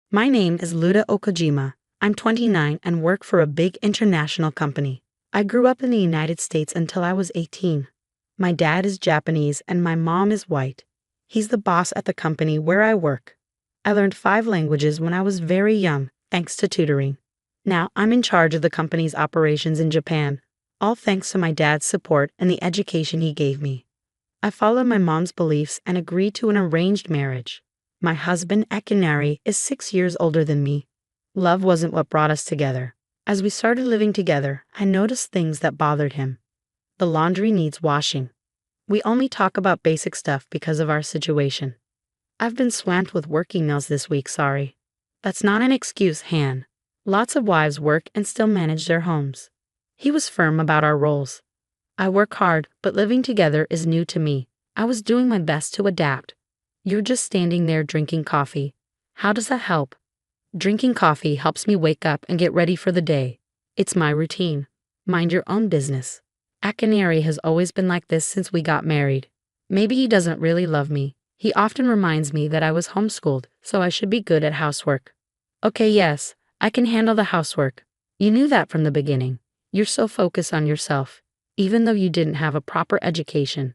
My name is Luda Okojima. I'm 29 and work for a big international company. I grew up in the United States until I was 18. My dad is Japanese and my mom is white. He's the boss at the company where I work. I learned 5 languages when I was very young, thanks to tutoring. Now I'm in charge of the company's operations in Japan, all thanks to my dad's support and the education he gave me. I followed my mom's beliefs and agreed to an arranged marriage. My husband, Akinari, is 6 years older than me. Love wasn't what brought us together. As we started living together, I noticed things that bothered him. The laundry needs washing. We only talk about basic stuff because of our situation. I've been swamped with work emails this week, sorry. That's not an excuse, Han. Lots of wives work and still manage their homes. He was firm about our roles. I work hard, but living together is new to me. I was doing my best to adapt. You're just standing there drinking coffee. How does that help? Drinking coffee helps me wake up and get ready for the day. It's my routine. Mind your own business. Akinari has always been like this since we got married. Maybe he doesn't really love me. He often reminds me that I was homeschooled, so I should be good at housework. Okay, yes, I can handle the housework. You knew that from the beginning. You're so focused on yourself, even though you didn't have a proper education.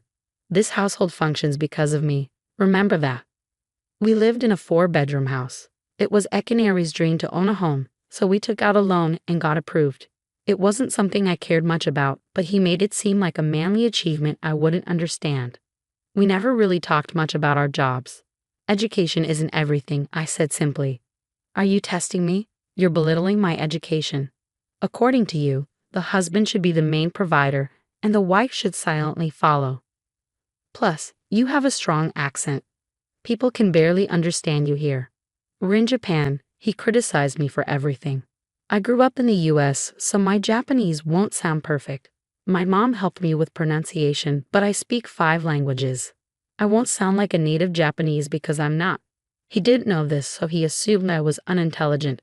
This household functions because of me. Remember that. We lived in a 4-bedroom house. It was Akinari's dream to own a home, so we took out a loan and got approved. It wasn't something I cared much about, but he made it seem like a manly achievement I wouldn't understand. We never really talked much about our jobs. Education isn't everything, I said simply. Are you testing me? You're belittling my education. According to you, the husband should be the main provider, and the wife should silently follow. Plus, you have a strong accent. People can barely understand you here. We're in Japan. He criticized me for everything. I grew up in the US, so my Japanese won't sound perfect. My mom helped me with pronunciation, but I speak 5 languages. I won't sound like a native Japanese because I'm not. He didn't know this, so he assumed I was unintelligent.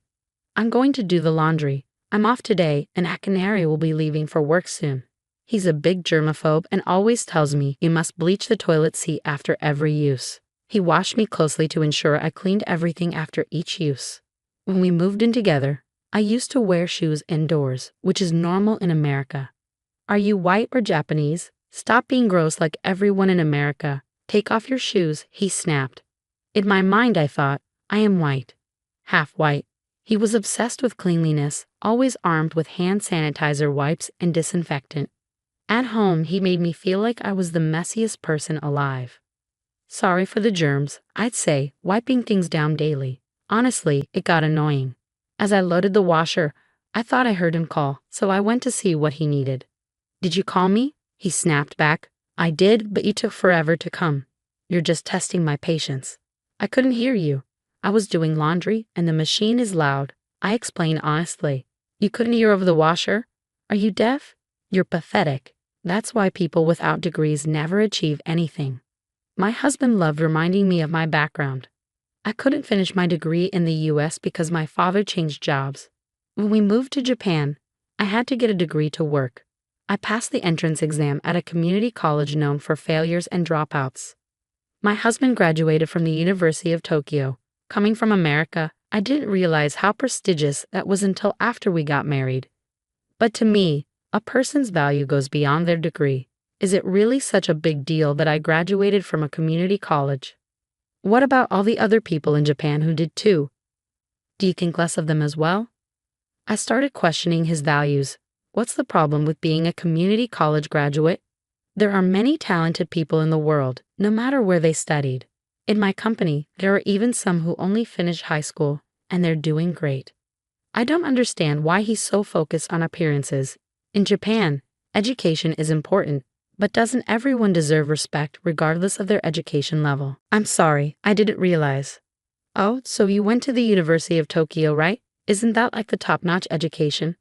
I'm going to do the laundry. I'm off today, and Akinari will be leaving for work soon. He's a big germaphobe and always tells me you must bleach the toilet seat after every use. He washed me closely to ensure I cleaned everything after each use. When we moved in together, I used to wear shoes indoors, which is normal in America. Are you white or Japanese? Stop being gross like everyone in America. Take off your shoes, he snapped. In my mind, I thought, I am white. Half white. He was obsessed with cleanliness, always armed with hand sanitizer wipes and disinfectant. At home, he made me feel like I was the messiest person alive. Sorry for the germs, I'd say, wiping things down daily. Honestly, it got annoying. As I loaded the washer, I thought I heard him call, so I went to see what he needed. Did you call me? He snapped back. I did, but you took forever to come. You're just testing my patience. I couldn't hear you. I was doing laundry, and the machine is loud. I explained honestly. You couldn't hear over the washer? Are you deaf? You're pathetic. That's why people without degrees never achieve anything. My husband loved reminding me of my background. I couldn't finish my degree in the US because my father changed jobs. When we moved to Japan, I had to get a degree to work. I passed the entrance exam at a community college known for failures and dropouts. My husband graduated from the University of Tokyo. Coming from America, I didn't realize how prestigious that was until after we got married. But to me, a person's value goes beyond their degree. Is it really such a big deal that I graduated from a community college? What about all the other people in Japan who did too? Do you think less of them as well? I started questioning his values. What's the problem with being a community college graduate? There are many talented people in the world, no matter where they studied. In my company, there are even some who only finished high school, and they're doing great. I don't understand why he's so focused on appearances. In Japan, education is important, but doesn't everyone deserve respect regardless of their education level? I'm sorry, I didn't realize. Oh, so you went to the University of Tokyo, right? Isn't that like the top-notch education?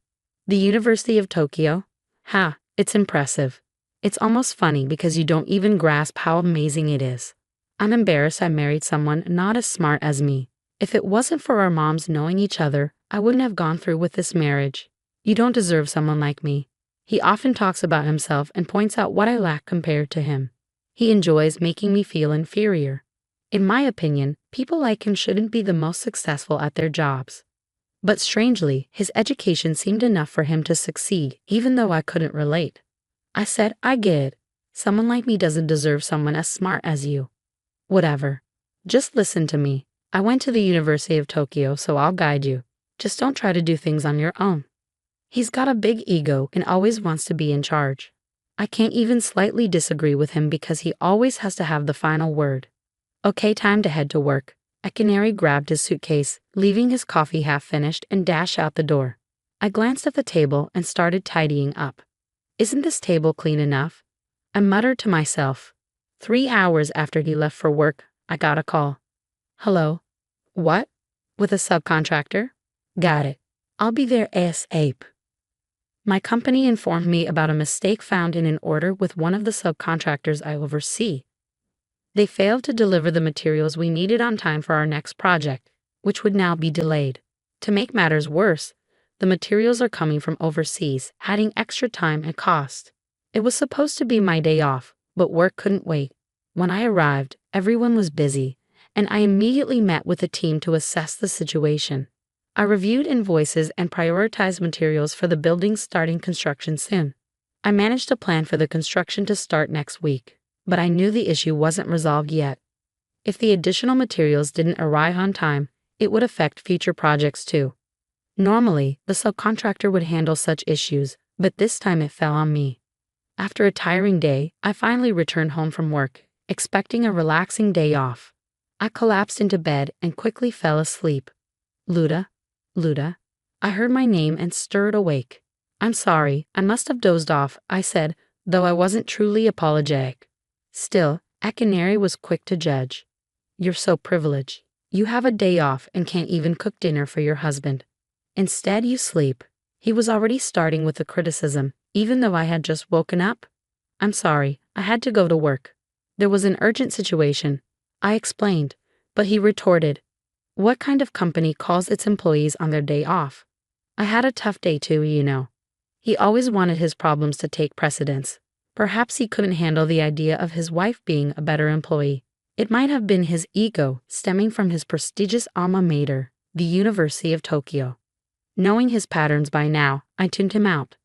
The University of Tokyo? Ha, it's impressive. It's almost funny because you don't even grasp how amazing it is. I'm embarrassed I married someone not as smart as me. If it wasn't for our moms knowing each other, I wouldn't have gone through with this marriage. You don't deserve someone like me. He often talks about himself and points out what I lack compared to him. He enjoys making me feel inferior. In my opinion, people like him shouldn't be the most successful at their jobs. But strangely, his education seemed enough for him to succeed, even though I couldn't relate. I said, I get it. Someone like me doesn't deserve someone as smart as you. Whatever. Just listen to me. I went to the University of Tokyo, so I'll guide you. Just don't try to do things on your own. He's got a big ego and always wants to be in charge. I can't even slightly disagree with him because he always has to have the final word. Okay, time to head to work. Akinari grabbed his suitcase, leaving his coffee half finished, and dashed out the door. I glanced at the table and started tidying up. Isn't this table clean enough? I muttered to myself. 3 hours after he left for work, I got a call. Hello? What? With a subcontractor? Got it. I'll be there ASAP. My company informed me about a mistake found in an order with one of the subcontractors I oversee. They failed to deliver the materials we needed on time for our next project, which would now be delayed. To make matters worse, the materials are coming from overseas, adding extra time and cost. It was supposed to be my day off, but work couldn't wait. When I arrived, everyone was busy, and I immediately met with the team to assess the situation. I reviewed invoices and prioritized materials for the building starting construction soon. I managed a plan for the construction to start next week, but I knew the issue wasn't resolved yet. If the additional materials didn't arrive on time, it would affect future projects too. Normally, the subcontractor would handle such issues, but this time it fell on me. After a tiring day, I finally returned home from work, expecting a relaxing day off. I collapsed into bed and quickly fell asleep. Luda? I heard my name and stirred awake. I'm sorry, I must have dozed off, I said, though I wasn't truly apologetic. Still, Akinari was quick to judge. You're so privileged. You have a day off and can't even cook dinner for your husband. Instead, you sleep. He was already starting with the criticism, even though I had just woken up. I'm sorry, I had to go to work. There was an urgent situation. I explained, but he retorted, what kind of company calls its employees on their day off? I had a tough day too, you know. He always wanted his problems to take precedence. Perhaps he couldn't handle the idea of his wife being a better employee. It might have been his ego stemming from his prestigious alma mater, the University of Tokyo. Knowing his patterns by now, I tuned him out.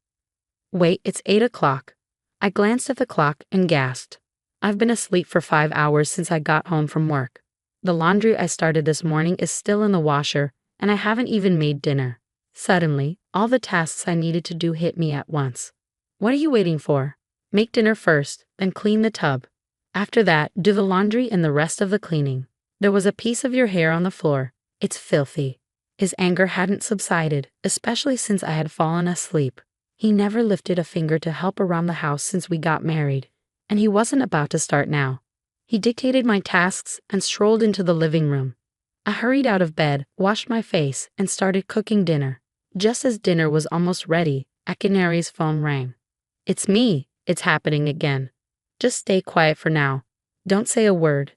Wait, it's 8 o'clock. I glanced at the clock and gasped. I've been asleep for 5 hours since I got home from work. The laundry I started this morning is still in the washer, and I haven't even made dinner. Suddenly, all the tasks I needed to do hit me at once. What are you waiting for? Make dinner first, then clean the tub. After that, do the laundry and the rest of the cleaning. There was a piece of your hair on the floor. It's filthy. His anger hadn't subsided, especially since I had fallen asleep. He never lifted a finger to help around the house since we got married, and he wasn't about to start now. He dictated my tasks and strolled into the living room. I hurried out of bed, washed my face, and started cooking dinner. Just as dinner was almost ready, Akinari's phone rang. It's me. It's happening again. Just stay quiet for now. Don't say a word.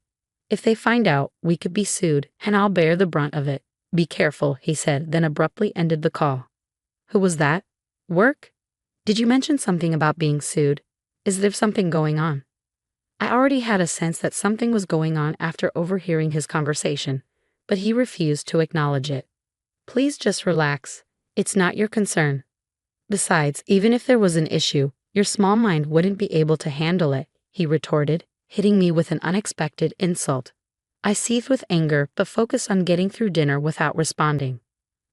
If they find out, we could be sued, and I'll bear the brunt of it. Be careful, he said, then abruptly ended the call. Who was that? Work? Did you mention something about being sued? Is there something going on? I already had a sense that something was going on after overhearing his conversation, but he refused to acknowledge it. Please just relax. It's not your concern. Besides, even if there was an issue, your small mind wouldn't be able to handle it, he retorted, hitting me with an unexpected insult. I seethed with anger but focused on getting through dinner without responding.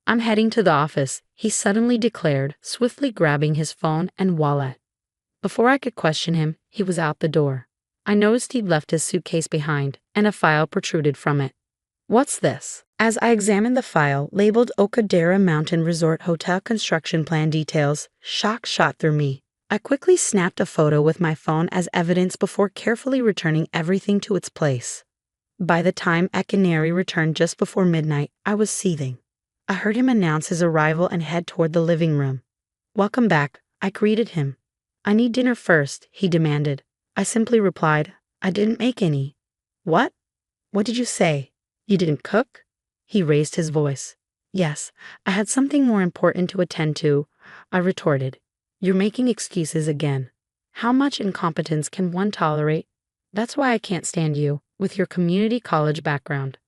I'm heading to the office, he suddenly declared, swiftly grabbing his phone and wallet. Before I could question him, he was out the door. I noticed he'd left his suitcase behind, and a file protruded from it. What's this? As I examined the file, labeled Okadera Mountain Resort Hotel Construction Plan Details, shock shot through me. I quickly snapped a photo with my phone as evidence before carefully returning everything to its place. By the time Akinari returned just before midnight, I was seething. I heard him announce his arrival and head toward the living room. Welcome back, I greeted him. I need dinner first, he demanded. I simply replied, I didn't make any. What? What did you say? You didn't cook? He raised his voice. Yes, I had something more important to attend to, I retorted. You're making excuses again. How much incompetence can one tolerate? That's why I can't stand you. with your community college background.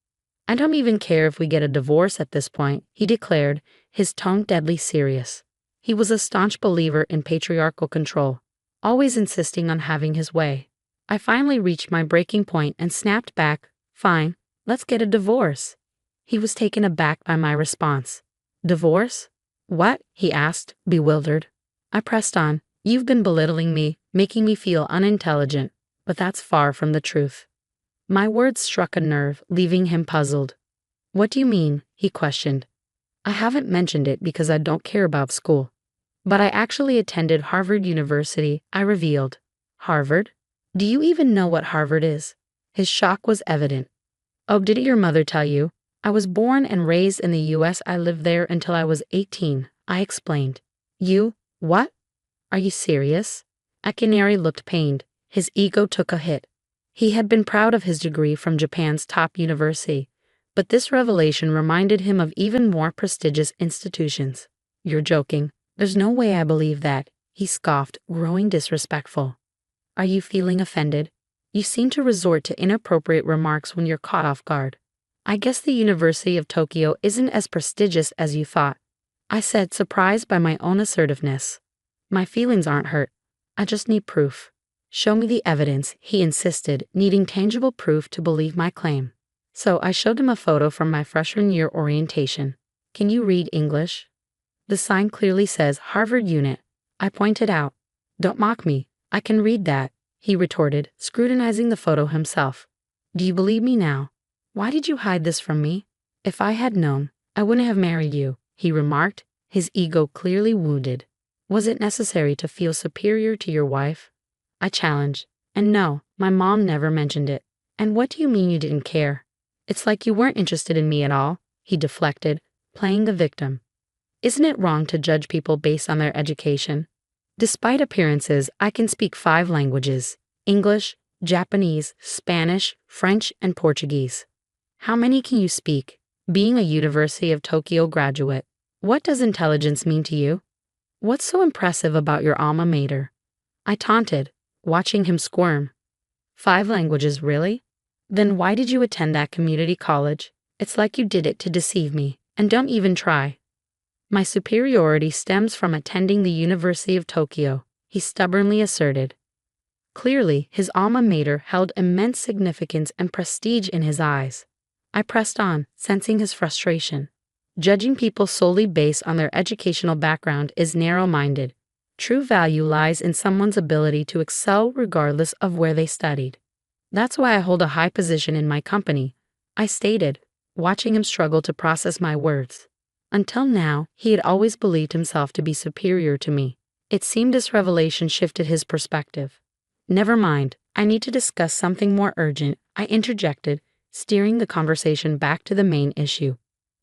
I don't even care if we get a divorce at this point, he declared, his tone deadly serious. He was a staunch believer in patriarchal control, always insisting on having his way. I finally reached my breaking point and snapped back, "Fine, let's get a divorce." He was taken aback by my response. "Divorce? What?" he asked, bewildered. I pressed on, "You've been belittling me, making me feel unintelligent, but that's far from the truth." My words struck a nerve, leaving him puzzled. "What do you mean?" he questioned. "I haven't mentioned it because I don't care about school. But I actually attended Harvard University," I revealed. "Harvard? Do you even know what Harvard is?" His shock was evident. "Oh, didn't your mother tell you? I was born and raised in the US. I lived there until I was 18, I explained. "You? What? Are you serious?" Akinari looked pained. His ego took a hit. He had been proud of his degree from Japan's top university, but this revelation reminded him of even more prestigious institutions. "You're joking. There's no way I believe that," he scoffed, growing disrespectful. "Are you feeling offended? You seem to resort to inappropriate remarks when you're caught off guard. I guess the University of Tokyo isn't as prestigious as you thought," I said, surprised by my own assertiveness. "My feelings aren't hurt. I just need proof." "Show me the evidence," he insisted, needing tangible proof to believe my claim. So I showed him a photo from my freshman year orientation. "Can you read English?" "The sign clearly says Harvard Unit," I pointed out. "Don't mock me. I can read that," he retorted, scrutinizing the photo himself. "Do you believe me now? Why did you hide this from me?" "If I had known, I wouldn't have married you," he remarked, his ego clearly wounded. "Was it necessary to feel superior to your wife?" I challenged. "And no, my mom never mentioned it." "And what do you mean you didn't care?" "It's like you weren't interested in me at all," he deflected, playing the victim. "Isn't it wrong to judge people based on their education? Despite appearances, I can speak 5 languages: English, Japanese, Spanish, French, and Portuguese." "How many can you speak, being a University of Tokyo graduate? What does intelligence mean to you? What's so impressive about your alma mater?" I taunted, watching him squirm. 5 languages, really? Then why did you attend that community college? It's like you did it to deceive me, and don't even try. "My superiority stems from attending the University of Tokyo," he stubbornly asserted. Clearly, his alma mater held immense significance and prestige in his eyes. I pressed on, sensing his frustration. Judging people solely based on their educational background is narrow-minded. True value lies in someone's ability to excel regardless of where they studied. "That's why I hold a high position in my company," I stated, watching him struggle to process my words. Until now, he had always believed himself to be superior to me. It seemed this revelation shifted his perspective. "Never mind, I need to discuss something more urgent," I interjected, steering the conversation back to the main issue.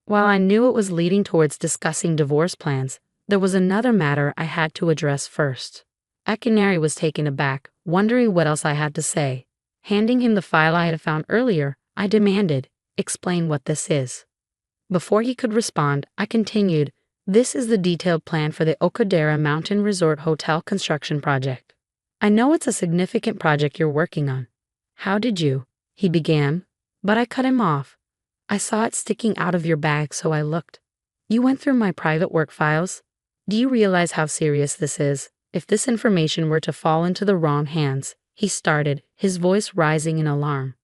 While I knew it was leading towards discussing divorce plans, there was another matter I had to address first. Akinari was taken aback, wondering what else I had to say. Handing him the file I had found earlier, I demanded, "Explain what this is." Before he could respond, I continued, "This is the detailed plan for the Okadera Mountain Resort Hotel construction project. I know it's a significant project you're working on." "How did you?" he began, but I cut him off. "I saw it sticking out of your bag, so I looked. You went through my private work files? Do you realize how serious this is? If this information were to fall into the wrong hands," he started, his voice rising in alarm.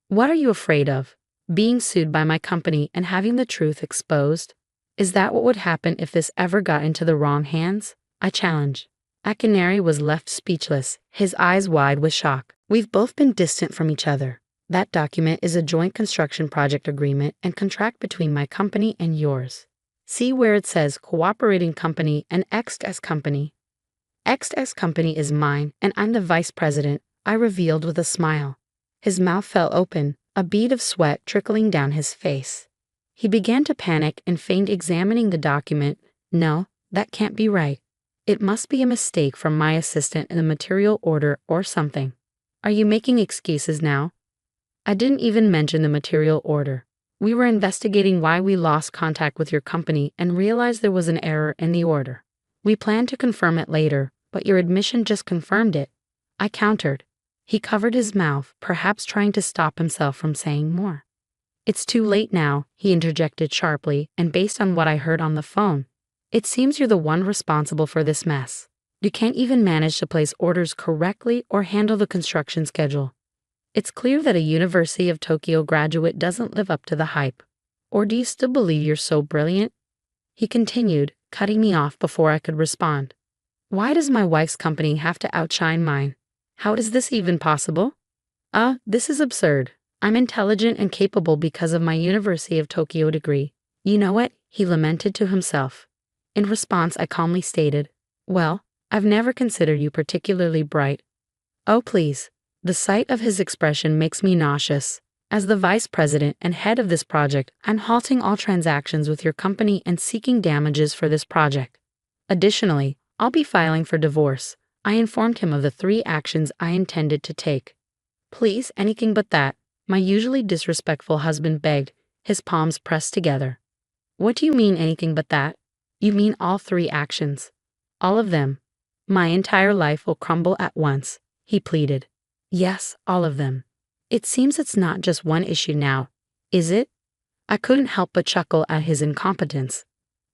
"What are you afraid of? Being sued by my company and having the truth exposed? Is that what would happen if this ever got into the wrong hands?" I challenged. Akinari was left speechless, his eyes wide with shock. "We've both been distant from each other. That document is a joint construction project agreement and contract between my company and yours. See where it says cooperating company and XS company. XS company is mine, and I'm the vice president," I revealed with a smile. His mouth fell open, a bead of sweat trickling down his face. He began to panic and feigned examining the document. "No, that can't be right. It must be a mistake from my assistant in the material order or something. Are you making excuses now?" "I didn't even mention the material order. We were investigating why we lost contact with your company and realized there was an error in the order. We plan to confirm it later, but your admission just confirmed it," I countered. He covered his mouth, perhaps trying to stop himself from saying more. It's too late now, he interjected sharply, and based on what I heard on the phone, it seems you're the one responsible for this mess. You can't even manage to place orders correctly or handle the construction schedule. It's clear that a University of Tokyo graduate doesn't live up to the hype. Or do you still believe you're so brilliant? He continued, cutting me off before I could respond. Why does my wife's company have to outshine mine? How is this even possible? This is absurd. I'm intelligent and capable because of my University of Tokyo degree. You know what? He lamented to himself. In response, I calmly stated, well, I've never considered you particularly bright. Oh, please. The sight of his expression makes me nauseous. As the vice president and head of this project, I'm halting all transactions with your company and seeking damages for this project. Additionally, I'll be filing for divorce. I informed him of the 3 actions I intended to take. Please, anything but that, my usually disrespectful husband begged, his palms pressed together. What do you mean anything but that? You mean all 3 actions. All of them. My entire life will crumble at once, he pleaded. Yes, all of them. It seems it's not just one issue now, is it? I couldn't help but chuckle at his incompetence.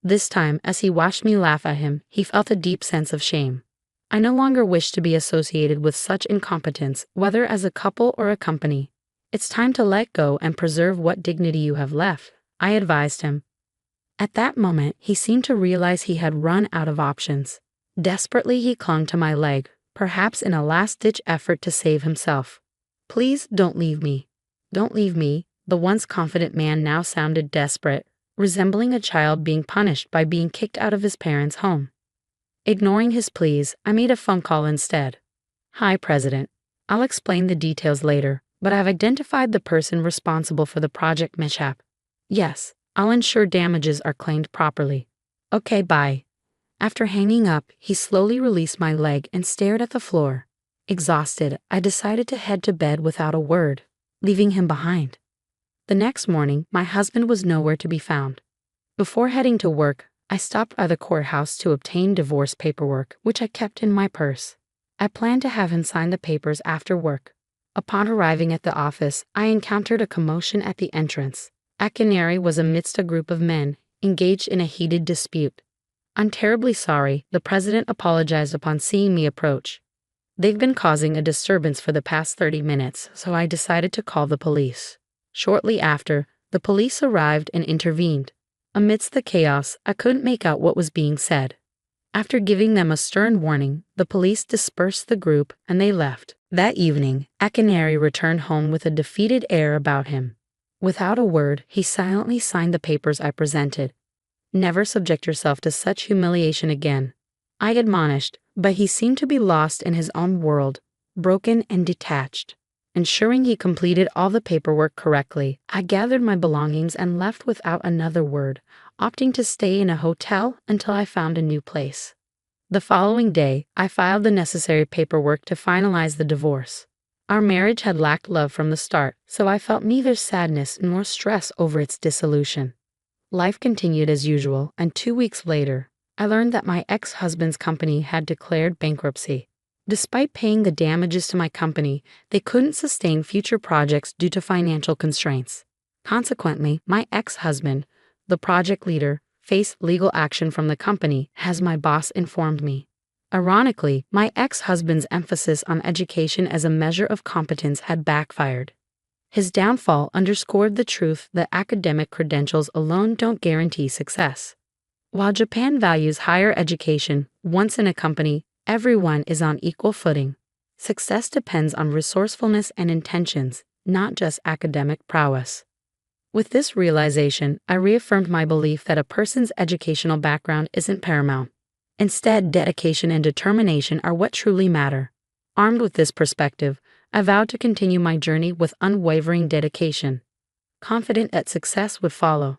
This time, as he watched me laugh at him, he felt a deep sense of shame. I no longer wish to be associated with such incompetence, whether as a couple or a company. It's time to let go and preserve what dignity you have left, I advised him. At that moment, he seemed to realize he had run out of options. Desperately, he clung to my leg, perhaps in a last-ditch effort to save himself. Please don't leave me. Don't leave me, the once confident man now sounded desperate, resembling a child being punished by being kicked out of his parents' home. Ignoring his pleas, I made a phone call instead. Hi, President. I'll explain the details later, but I've identified the person responsible for the project mishap. Yes, I'll ensure damages are claimed properly. Okay, bye. After hanging up, he slowly released my leg and stared at the floor. Exhausted, I decided to head to bed without a word, leaving him behind. The next morning, my husband was nowhere to be found. Before heading to work, I stopped by the courthouse to obtain divorce paperwork, which I kept in my purse. I planned to have him sign the papers after work. Upon arriving at the office, I encountered a commotion at the entrance. Akinari was amidst a group of men, engaged in a heated dispute. I'm terribly sorry, the president apologized upon seeing me approach. They've been causing a disturbance for the past 30 minutes, so I decided to call the police. Shortly after, the police arrived and intervened. Amidst the chaos, I couldn't make out what was being said. After giving them a stern warning, the police dispersed the group and they left. That evening, Akinari returned home with a defeated air about him. Without a word, he silently signed the papers I presented. Never subject yourself to such humiliation again, I admonished, but he seemed to be lost in his own world, broken and detached. Ensuring he completed all the paperwork correctly, I gathered my belongings and left without another word, opting to stay in a hotel until I found a new place. The following day, I filed the necessary paperwork to finalize the divorce. Our marriage had lacked love from the start, so I felt neither sadness nor stress over its dissolution. Life continued as usual, and 2 weeks later, I learned that my ex-husband's company had declared bankruptcy. Despite paying the damages to my company, they couldn't sustain future projects due to financial constraints. Consequently, my ex-husband, the project leader, faced legal action from the company, as my boss informed me. Ironically, my ex-husband's emphasis on education as a measure of competence had backfired. His downfall underscored the truth that academic credentials alone don't guarantee success. While Japan values higher education, once in a company, everyone is on equal footing. Success depends on resourcefulness and intentions, not just academic prowess. With this realization, I reaffirmed my belief that a person's educational background isn't paramount. Instead, dedication and determination are what truly matter. Armed with this perspective, I vowed to continue my journey with unwavering dedication, confident that success would follow.